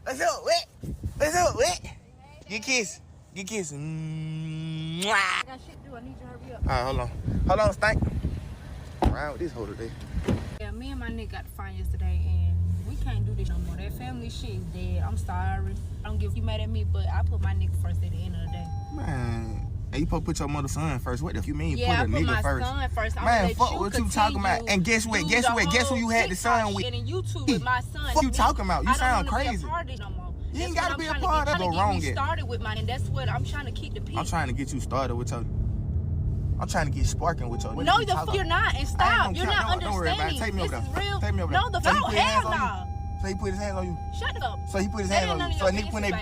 What's up, wet? What's up, wet? Get kiss. Get kiss. Mwah. I got shit to do. I need you to hurry up. Alright, hold on. Hold on, Stank. Around with this hoe today. Yeah, me and my nigga got to find yesterday, and we can't do this no more. That family shit is dead. I'm sorry. I don't give you mad at me, but I put my nigga first at the end of the day. Man. Hey, you supposed to put your mother son first. What the you mean Yeah, put a nigga first? Yeah, I put my son first. Man, fuck what you talking about. And guess what? Guess what? Guess who you had the son with? And then you two with my son. Fuck you talking about? You sound crazy. I don't want to be a part of it no more. You ain't gotta be a part of it. Go wrong yet. Started with mine, and that's what I'm trying to keep the peace. I'm trying to get you started with your. I'm trying to get sparking with your. No, the fuck you're not. And stop. You're not understanding. Don't worry about it. Take me over there. Real. Take me over there. No, the fuck hell no. So he put his hands on you. Shut up. So he put his hands on you. So a nigga putting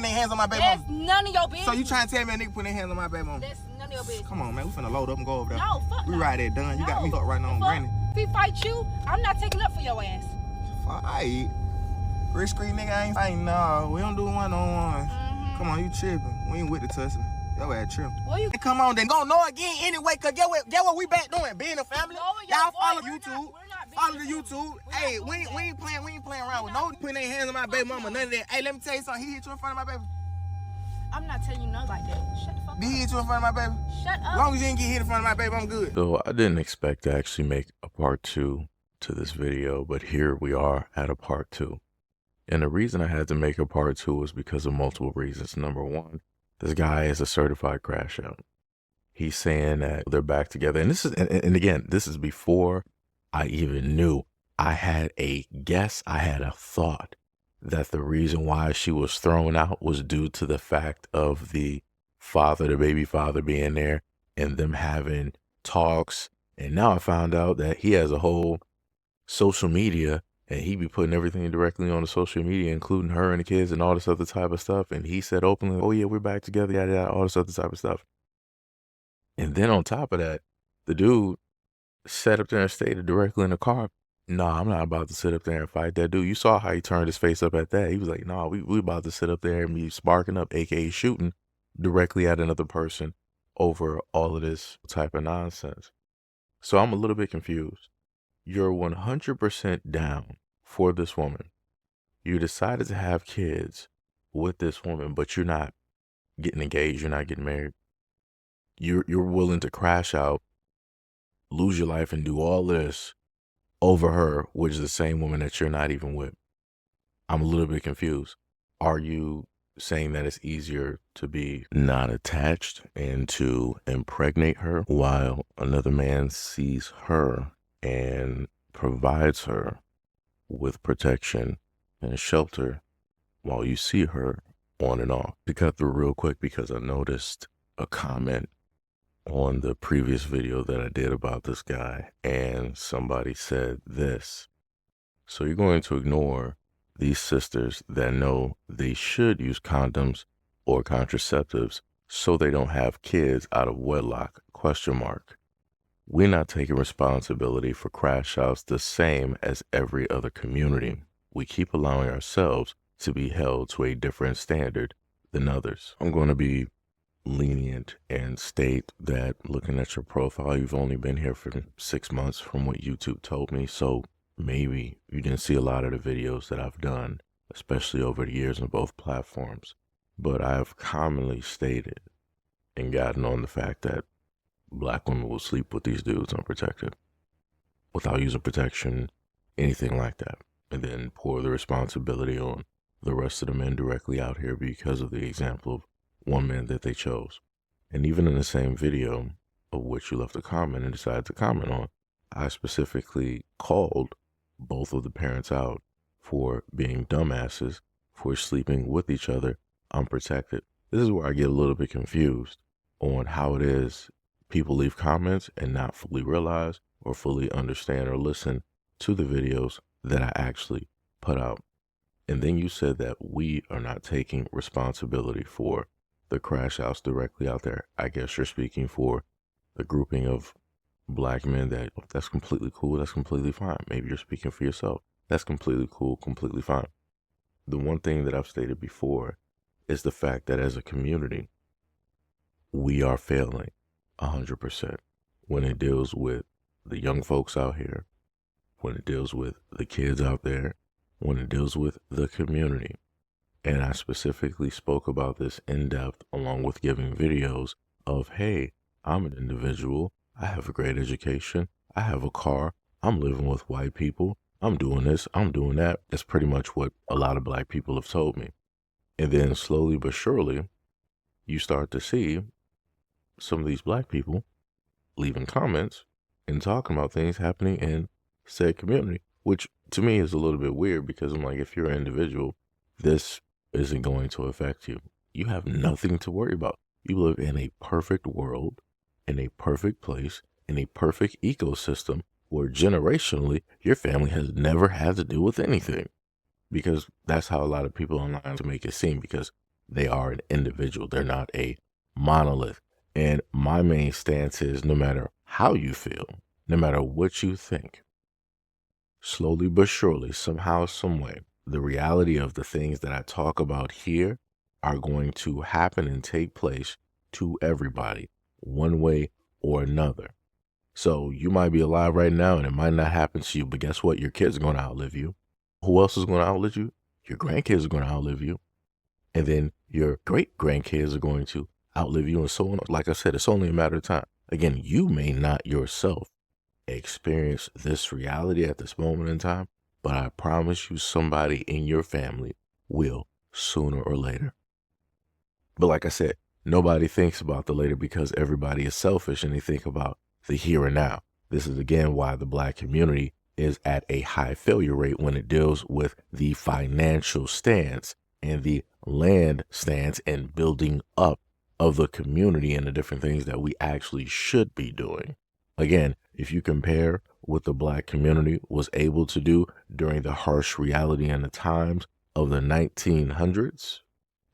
their hands on my baby mama. That's none of your business. So you trying to tell me a nigga putting their hands on my baby mama? That's none of your business. Come on, man. We finna load up and go over there. No, fuck. We right there done. You got me fucked right now on Granny. If he fight you, I'm not taking up for your ass. Fight. Rich screen nigga ain't fighting. No, we don't do one-on-one. Come on, you tripping. We ain't with the tussling. Yo ass tripping. Well, you come on, then go know again anyway, cause get what we back doing? Being a family. Y'all follow YouTube. Follow the YouTube. Hey, we ain't playing around with no putting their hands on my baby mama, none of that. Hey, let me tell you something. He hit you in front of my baby. I'm not telling you nothing like that. Shut the fuck up. Did he hit you in front of my baby? Shut up. As long as you didn't get hit in front of my baby, I'm good. So I didn't expect to actually make a part 2 to this video, but here we are at a part 2. And the reason I had to make a part 2 was because of multiple reasons. Number one, this guy is a certified crash out. He's saying that they're back together. And this is, and again, this is before I even knew. I had a guess, I had a thought that the reason why she was thrown out was due to the fact of the father, the baby father being there and them having talks. And now I found out that he has a whole social media and he be putting everything directly on the social media, including her and the kids and all this other type of stuff. And he said openly, oh yeah, we're back together, yada, yada, all this other type of stuff. And then on top of that, the dude sat up there and stated directly in the car, nah, I'm not about to sit up there and fight that dude. You saw how he turned his face up at that. He was like, nah, we about to sit up there and be sparking up, aka shooting directly at another person over all of this type of nonsense. So I'm a little bit confused. You're 100% down for this woman. You decided to have kids with this woman, but you're not getting engaged. You're not getting married. You're willing to crash out, lose your life, and do all this over her, which is the same woman that you're not even with. I'm a little bit confused. Are you saying that it's easier to be not attached and to impregnate her while another man sees her and provides her with protection and shelter while you see her on and off? To cut through real quick, because I noticed a comment on the previous video that I did about this guy, and somebody said this: so you're going to ignore these sisters that know they should use condoms or contraceptives so they don't have kids out of wedlock, ? We're not taking responsibility for crash outs the same as every other community. We keep allowing ourselves to be held to a different standard than others. I'm going to be lenient and state that looking at your profile, you've only been here for 6 months from what YouTube told me. So maybe you didn't see a lot of the videos that I've done, especially over the years on both platforms. But I've commonly stated and gotten on the fact that Black women will sleep with these dudes unprotected without using protection, anything like that, and then pour the responsibility on the rest of the men directly out here because of the example of one man that they chose. And even in the same video of which you left a comment and decided to comment on, I specifically called both of the parents out for being dumbasses, for sleeping with each other unprotected. This is where I get a little bit confused on how it is people leave comments and not fully realize or fully understand or listen to the videos that I actually put out. And then you said that we are not taking responsibility for the crash outs directly out there. I guess you're speaking for the grouping of Black men that's completely cool. That's completely fine. Maybe you're speaking for yourself. That's completely cool, completely fine. The one thing that I've stated before is the fact that as a community, we are failing 100% when it deals with the young folks out here, when it deals with the kids out there, when it deals with the community. And I specifically spoke about this in depth along with giving videos of, hey, I'm an individual. I have a great education. I have a car. I'm living with white people. I'm doing this. I'm doing that. That's pretty much what a lot of black people have told me. And then slowly but surely, you start to see some of these black people leaving comments and talking about things happening in said community, which to me is a little bit weird because I'm like, if you're an individual, this isn't going to affect you. You have nothing to worry about. You live in a perfect world, in a perfect place, in a perfect ecosystem where generationally your family has never had to do with anything. Because that's how a lot of people online to make it seem, because they are an individual. They're not a monolith. And my main stance is no matter how you feel, no matter what you think, slowly but surely, somehow, some way, the reality of the things that I talk about here are going to happen and take place to everybody, one way or another. So you might be alive right now and it might not happen to you, but guess what? Your kids are going to outlive you. Who else is going to outlive you? Your grandkids are going to outlive you. And then your great grandkids are going to outlive you, and so on. Like I said, it's only a matter of time. Again, you may not yourself experience this reality at this moment in time, but I promise you somebody in your family will sooner or later. But like I said, nobody thinks about the later because everybody is selfish and they think about the here and now. This is again why the black community is at a high failure rate when it deals with the financial stance and the land stance and building up of the community and the different things that we actually should be doing. Again, if you compare what the black community was able to do during the harsh reality and the times of the 1900s,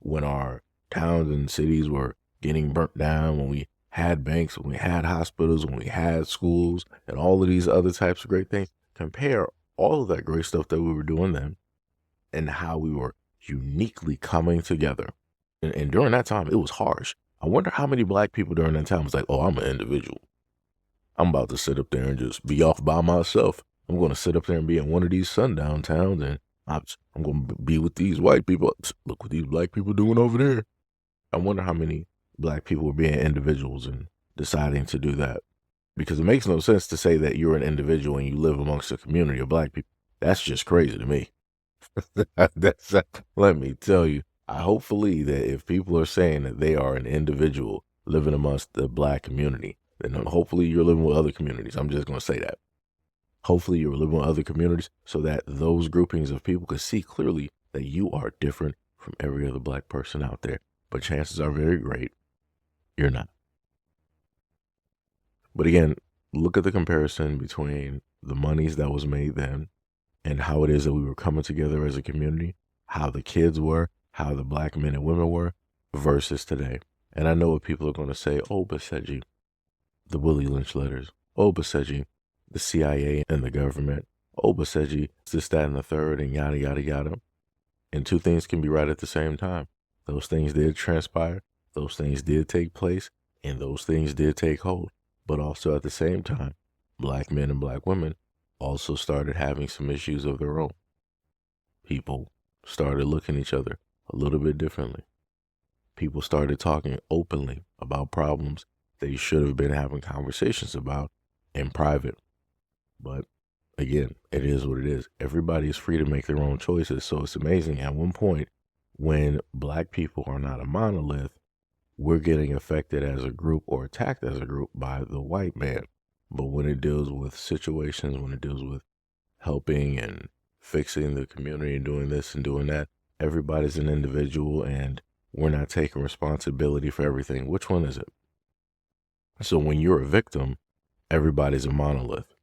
when our towns and cities were getting burnt down, when we had banks, when we had hospitals, when we had schools, and all of these other types of great things, compare all of that great stuff that we were doing then and how we were uniquely coming together. And during that time, it was harsh. I wonder how many black people during that time was like, oh, I'm an individual. I'm about to sit up there and just be off by myself. I'm going to sit up there and be in one of these sundown towns, and I'm going to be with these white people. Look what these black people doing over there. I wonder how many black people were being individuals and deciding to do that. Because it makes no sense to say that you're an individual and you live amongst a community of black people. That's just crazy to me. Let me tell you, hopefully that if people are saying that they are an individual living amongst the black community, then hopefully you're living with other communities. I'm just going to say that. Hopefully you're living with other communities so that those groupings of people can see clearly that you are different from every other black person out there. But chances are very great you're not. But again, look at the comparison between the monies that was made then and how it is that we were coming together as a community, how the kids were, how the black men and women were versus today. And I know what people are going to say, oh, but Seiji, the Willie Lynch letters, oh, but Seiji, the CIA and the government, oh, but Seiji, this, that, and the third, and yada, yada, yada. And two things can be right at the same time. Those things did transpire, those things did take place, and those things did take hold. But also at the same time, black men and black women also started having some issues of their own. People started looking at each other a little bit differently. People started talking openly about problems they should have been having conversations about in private. But again, it is what it is. Everybody is free to make their own choices. So it's amazing. At one point, when black people are not a monolith, we're getting affected as a group or attacked as a group by the white man. But when it deals with situations, when it deals with helping and fixing the community and doing this and doing that, everybody's an individual and we're not taking responsibility for everything. Which one is it? So when you're a victim, everybody's a monolith.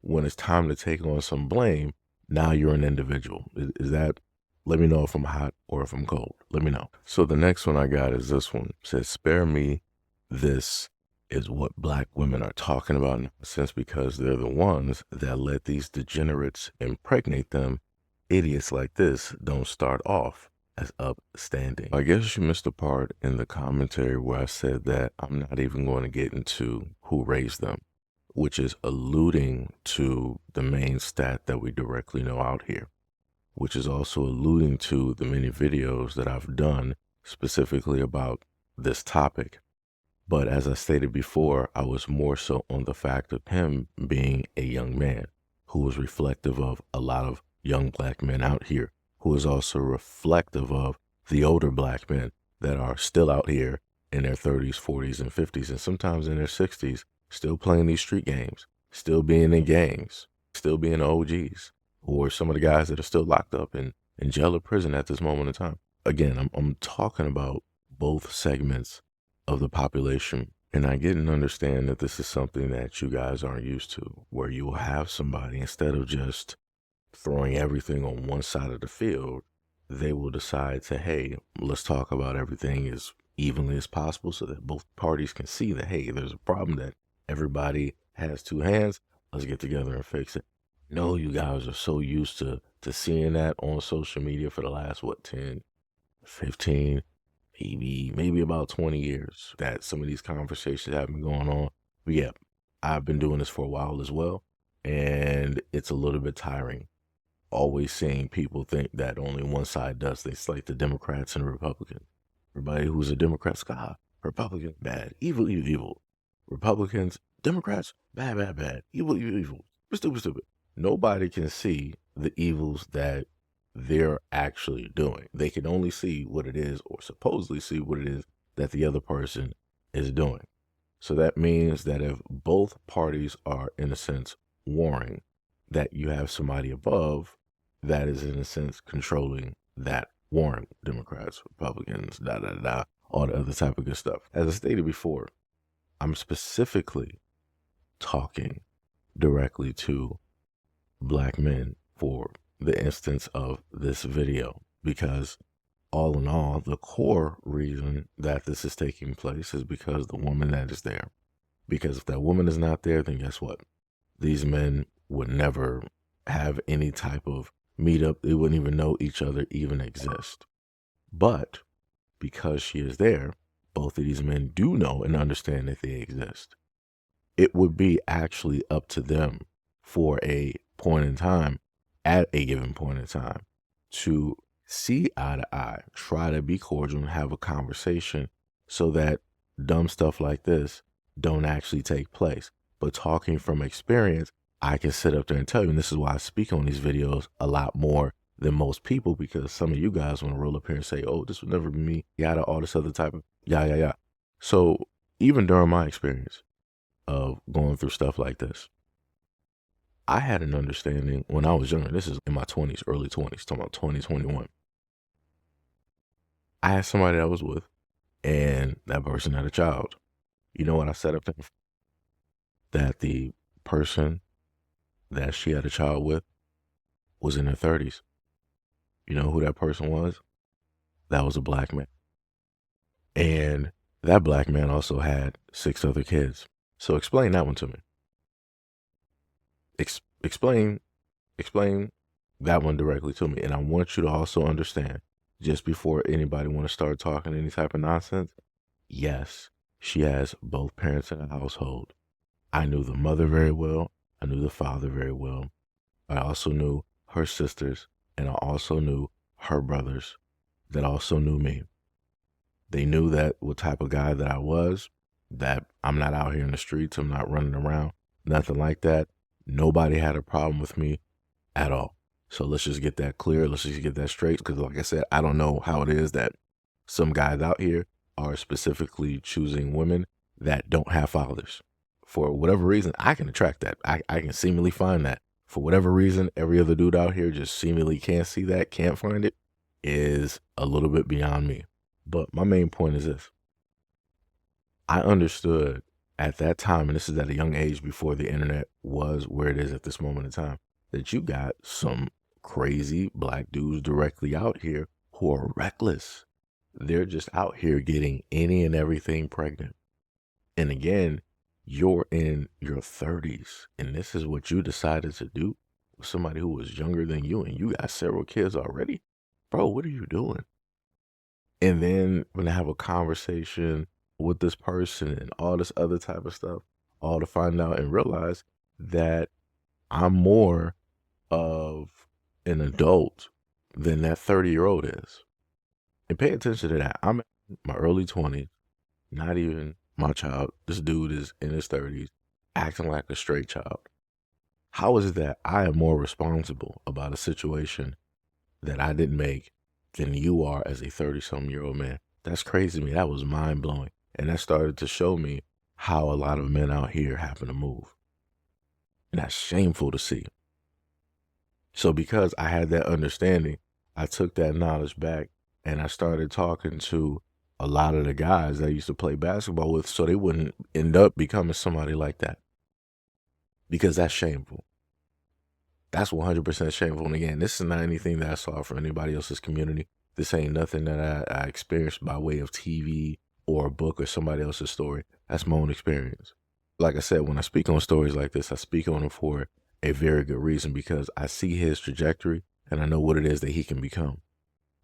When it's time to take on some blame, now you're an individual. Is that? Let me know if I'm hot or if I'm cold. Let me know. So the next one I got is this one. It says, spare me. This is what black women are talking about in a sense because they're the ones that let these degenerates impregnate them. Idiots like this don't start off as upstanding. I guess you missed a part in the commentary where I said that I'm not even going to get into who raised them, which is alluding to the main stat that we directly know out here. which is also alluding to the many videos that I've done specifically about this topic. But as I stated before, I was more so on the fact of him being a young man who was reflective of a lot of young black men out here, who is also reflective of the older black men that are still out here in their 30s, 40s, and 50s, and sometimes in their 60s, still playing these street games, still being in gangs, still being OGs, or some of the guys that are still locked up in jail or prison at this moment in time. Again, I'm talking about both segments of the population, and I get and understand that this is something that you guys aren't used to, where you will have somebody, instead of just throwing everything on one side of the field, they will decide to, hey, let's talk about everything as evenly as possible so that both parties can see that, hey, there's a problem that everybody has two hands, let's get together and fix it. No, you guys are so used to seeing that on social media for the last, 10, 15, maybe about 20 years that some of these conversations have been going on. But yeah, I've been doing this for a while as well, and it's a little bit tiring. Always seeing people think that only one side does this, like the Democrats and the Republicans. Everybody who's a Democrat, Republican, bad, evil, evil, evil. Republicans, Democrats, bad, bad, bad, evil, evil, evil. Stupid, stupid. Nobody can see the evils that they're actually doing. They can only see what it is, or supposedly see what it is that the other person is doing. So that means that if both parties are, in a sense, warring, that you have somebody above that is, in a sense, controlling that warring. Democrats, Republicans, all the other type of good stuff. As I stated before, I'm specifically talking directly to black men for the instance of this video, because all in all, the core reason that this is taking place is because the woman that is there. Because if that woman is not there, then guess what? These men would never have any type of meetup. They wouldn't even know each other even exist. But because she is there, both of these men do know and understand that they exist. It would be actually up to them for a point in time, at a given point in time, to see eye to eye, try to be cordial and have a conversation so that dumb stuff like this don't actually take place. But talking from experience, I can sit up there and tell you, and this is why I speak on these videos a lot more than most people, because some of you guys want to roll up here and say, oh, this would never be me, yada, all this other type of yeah. So even during my experience of going through stuff like this, I had an understanding when I was younger. This is in my 20s, early 20s, talking about 2021. I had somebody that I was with, and that person had a child. You know what I said up there? That the person that she had a child with was in their 30s. You know who that person was? That was a black man. And that black man also had 6 other kids. So explain that one to me. Explain that one directly to me. And I want you to also understand, just before anybody want to start talking any type of nonsense, yes, she has both parents in the household. I knew the mother very well. I knew the father very well. I also knew her sisters, and I also knew her brothers that also knew me. They knew that what type of guy that I was, that I'm not out here in the streets, I'm not running around, nothing like that. Nobody had a problem with me at all. So let's just get that clear. Let's just get that straight. Because like I said, I don't know how it is that some guys out here are specifically choosing women that don't have fathers. For whatever reason, I can attract that. I can seemingly find that. For whatever reason, every other dude out here just seemingly can't see that, can't find it, is a little bit beyond me. But my main point is this. I understood at that time, and this is at a young age before the internet was where it is at this moment in time, that you got some crazy black dudes directly out here who are reckless. They're just out here getting any and everything pregnant. And again, you're in your 30s, and this is what you decided to do with somebody who was younger than you, and you got several kids already. Bro, what are you doing? And then when I have a conversation with this person and all this other type of stuff, all to find out and realize that I'm more of an adult than that 30-year-old is. And pay attention to that. I'm in my early 20s, not even my child. This dude is in his 30s, acting like a straight child. How is it that I am more responsible about a situation that I didn't make than you are as a 30-something-year-old man? That's crazy to me. That was mind-blowing. And that started to show me how a lot of men out here happen to move. And that's shameful to see. So because I had that understanding, I took that knowledge back and I started talking to a lot of the guys that I used to play basketball with so they wouldn't end up becoming somebody like that. Because that's shameful. That's 100% shameful. And again, this is not anything that I saw from anybody else's community. This ain't nothing that I experienced by way of TV or a book or somebody else's story. That's my own experience. Like I said, when I speak on stories like this, I speak on them for a very good reason because I see his trajectory and I know what it is that he can become.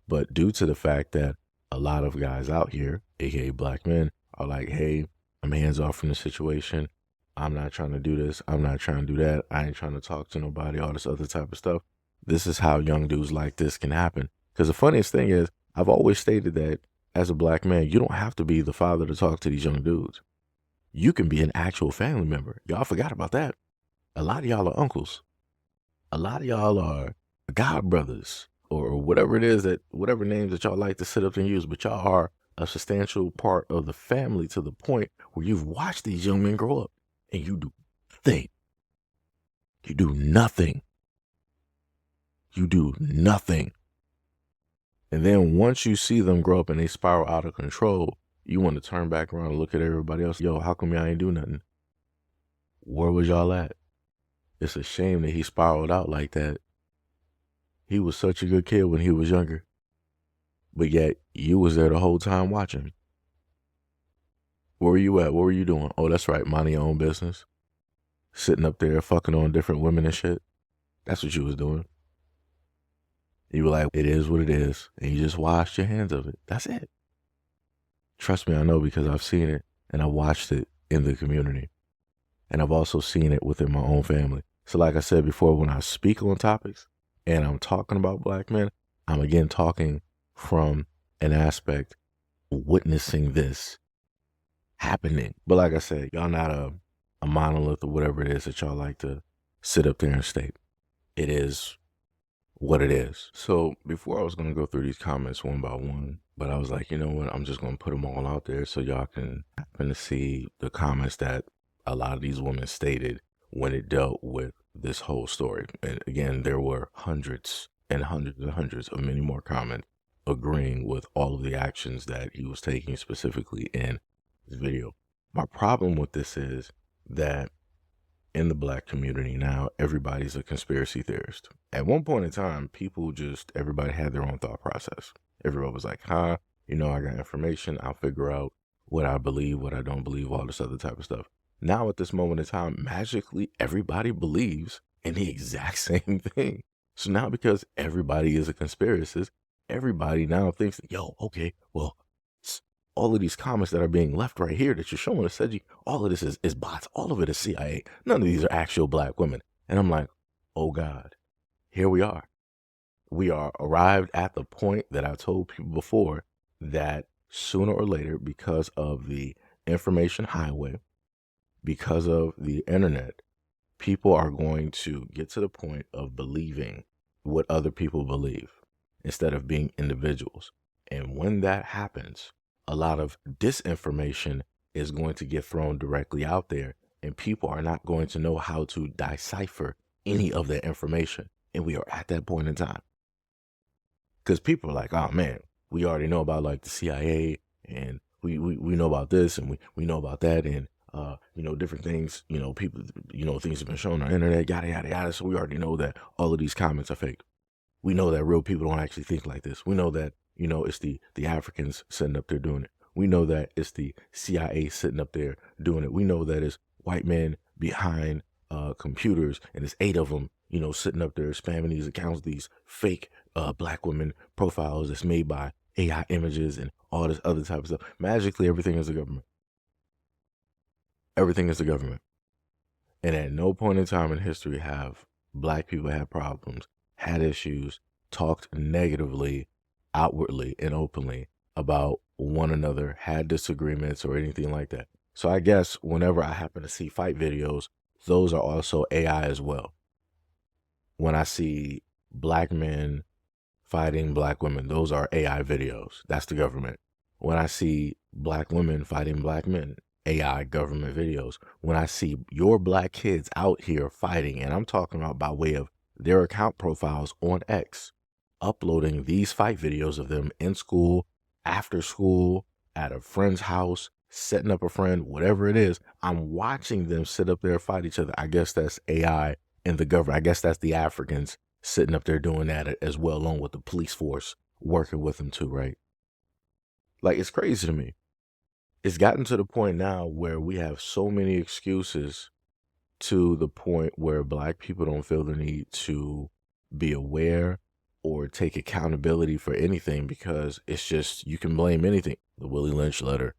But due to the fact that a lot of guys out here, aka black men, are like, hey, I'm hands off from the situation. I'm not trying to do this. I'm not trying to do that. I ain't trying to talk to nobody, all this other type of stuff. This is how young dudes like this can happen. Because the funniest thing is, I've always stated that as a black man, you don't have to be the father to talk to these young dudes. You can be an actual family member. Y'all forgot about that. A lot of y'all are uncles. A lot of y'all are god brothers or whatever it is that, whatever names that y'all like to sit up and use, but y'all are a substantial part of the family to the point where you've watched these young men grow up and you do nothing. You do nothing. You do nothing. And then once you see them grow up and they spiral out of control, you want to turn back around and look at everybody else. Yo, how come y'all ain't do nothing? Where was y'all at? It's a shame that he spiraled out like that. He was such a good kid when he was younger. But yet, you was there the whole time watching. Where were you at? What were you doing? Oh, that's right, minding your own business. Sitting up there fucking on different women and shit. That's what you was doing. You were like, it is what it is. And you just washed your hands of it. That's it. Trust me, I know because I've seen it and I watched it in the community. And I've also seen it within my own family. So like I said before, when I speak on topics and I'm talking about black men, I'm again talking from an aspect of witnessing this happening. But like I said, y'all not a monolith or whatever it is that y'all like to sit up there and state. It is what it is. So before I was going to go through these comments one by one, but I was like, you know what? I'm just going to put them all out there so y'all can happen to see the comments that a lot of these women stated when it dealt with this whole story. And again, there were hundreds and hundreds and hundreds of many more comments agreeing with all of the actions that he was taking specifically in this video. My problem with this is that in the black community now, everybody's a conspiracy theorist. At one point in time, everybody had their own thought process. Everybody was like, I got information. I'll figure out what I believe, what I don't believe, all this other type of stuff. Now at this moment in time, magically, everybody believes in the exact same thing. So now because everybody is a conspiracist, everybody now thinks, all of these comments that are being left right here that you're showing us, Seiji, all of this is bots. All of it is CIA. None of these are actual black women. And I'm like, oh God, here we are. We are arrived at the point that I told people before that sooner or later, because of the information highway, because of the internet, people are going to get to the point of believing what other people believe instead of being individuals. And when that happens, a lot of disinformation is going to get thrown directly out there, and people are not going to know how to decipher any of that information. And we are at that point in time. Because people are like, oh man, we already know about like the CIA, and we know about this, and we know about that, and different things, people, things have been shown on the internet, yada, yada, yada. So we already know that all of these comments are fake. We know that real people don't actually think like this. We know that, it's the Africans sitting up there doing it. We know that it's the CIA sitting up there doing it. We know that it's white men behind computers, and it's 8 of them, sitting up there spamming these accounts, these fake black women profiles that's made by AI images and all this other type of stuff. Magically, everything is the government. Everything is the government. And at no point in time in history have black people had problems, had issues, talked negatively, outwardly and openly about one another, had disagreements or anything like that. So I guess whenever I happen to see fight videos, those are also AI as well. When I see black men fighting black women, those are AI videos. That's the government. When I see black women fighting black men, AI government videos. When I see your black kids out here fighting, and I'm talking about by way of their account profiles on X, uploading these fight videos of them in school, after school, at a friend's house, setting up a friend, whatever it is, I'm watching them sit up there fight each other. I guess that's AI in the government. I guess that's the Africans sitting up there doing that as well, along with the police force working with them too, right? Like, it's crazy to me. It's gotten to the point now where we have so many excuses to the point where black people don't feel the need to be aware or take accountability for anything, because it's just, you can blame anything. The Willie Lynch letter,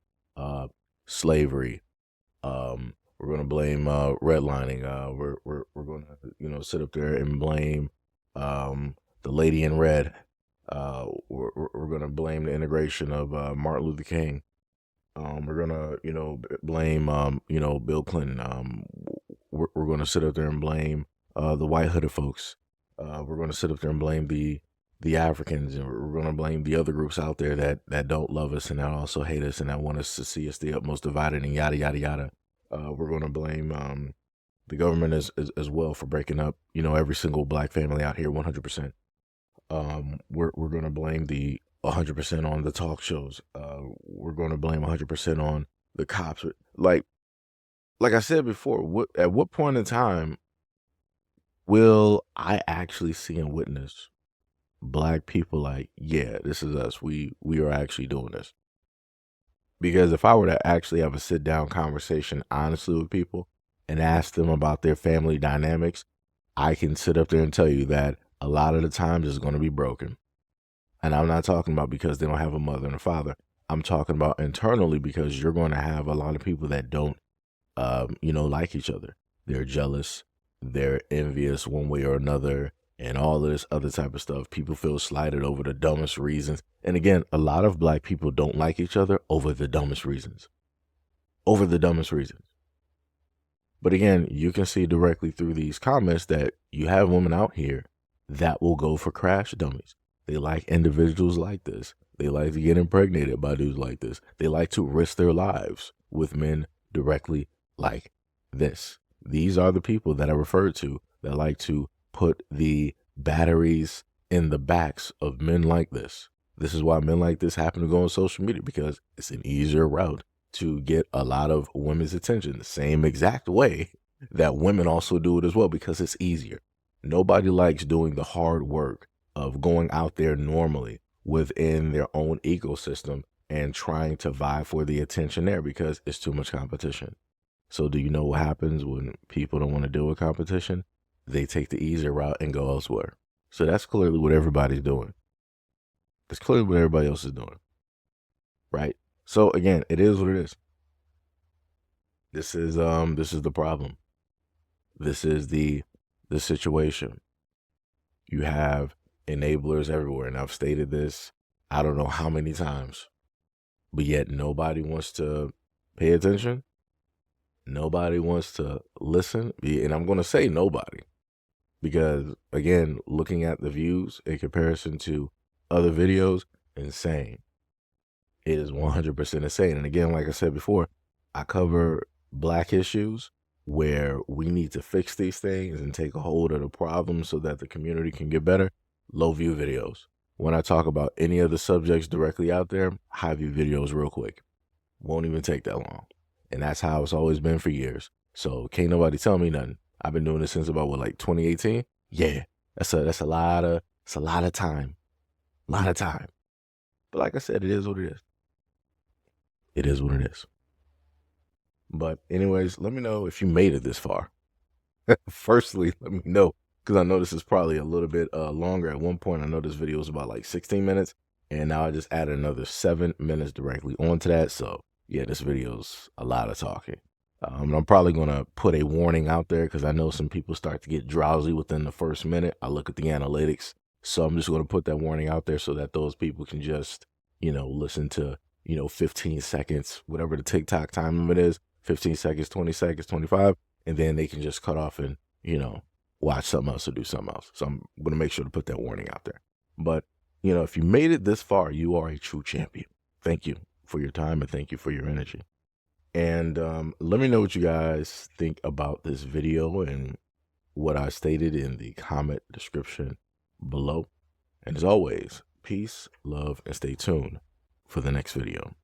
slavery, we're going to blame redlining, we're going to sit up there and blame the lady in red, we're going to blame the integration of Martin Luther King. We're gonna, blame, Bill Clinton. We're gonna sit up there and blame the white hooded folks. We're gonna sit up there and blame the Africans, and we're gonna blame the other groups out there that don't love us and that also hate us and that want us to see us the utmost divided and yada yada yada. We're gonna blame the government as well for breaking up, every single black family out here 100%. We're gonna blame the 100% on the talk shows. We're going to blame 100% on the cops. Like I said before, at what point in time will I actually see and witness black people like, yeah, this is us. We are actually doing this. Because if I were to actually have a sit down conversation honestly with people and ask them about their family dynamics, I can sit up there and tell you that a lot of the times it's going to be broken. And I'm not talking about because they don't have a mother and a father. I'm talking about internally, because you're going to have a lot of people that don't, like each other. They're jealous. They're envious one way or another, and all of this other type of stuff. People feel slighted over the dumbest reasons. And again, a lot of black people don't like each other over the dumbest reasons. Over the dumbest reasons. But again, you can see directly through these comments that you have women out here that will go for crash dummies. They like individuals like this. They like to get impregnated by dudes like this. They like to risk their lives with men directly like this. These are the people that I referred to that like to put the batteries in the backs of men like this. This is why men like this happen to go on social media, because it's an easier route to get a lot of women's attention. The same exact way that women also do it as well, because it's easier. Nobody likes doing the hard work of going out there normally within their own ecosystem and trying to vie for the attention there, because it's too much competition. So do you know what happens when people don't want to deal with competition? They take the easier route and go elsewhere. So that's clearly what everybody's doing. That's clearly what everybody else is doing. Right? So again, it is what it is. This is the problem. This is the situation. You have enablers everywhere, and I've stated this I don't know how many times, but yet nobody wants to pay attention. Nobody wants to listen, and I'm going to say nobody, because again, looking at the views in comparison to other videos, insane. It is 100% insane. And again, like I said before, I cover black issues where we need to fix these things and take a hold of the problem so that the community can get better. Low view videos. When I talk about any of the subjects directly out there, high view videos real quick. Won't even take that long. And that's how it's always been for years. So can't nobody tell me nothing. I've been doing this since about 2018. Yeah, that's a lot of time. A lot of time. But like I said, it is what it is. It is what it is. But anyways, let me know if you made it this far. Firstly, let me know, because I know this is probably a little bit longer. At one point, I know this video was about 16 minutes, and now I just added another 7 minutes directly onto that. So yeah, this video's a lot of talking. I'm probably going to put a warning out there, because I know some people start to get drowsy within the first minute. I look at the analytics, So I'm just going to put that warning out there so that those people can just, listen to, 15 seconds, whatever the TikTok time limit is, 15 seconds, 20 seconds, 25, and then they can just cut off and, watch something else or do something else. So I'm going to make sure to put that warning out there. But, if you made it this far, you are a true champion. Thank you for your time and thank you for your energy. And let me know what you guys think about this video and what I stated in the comment description below. And as always, peace, love, and stay tuned for the next video.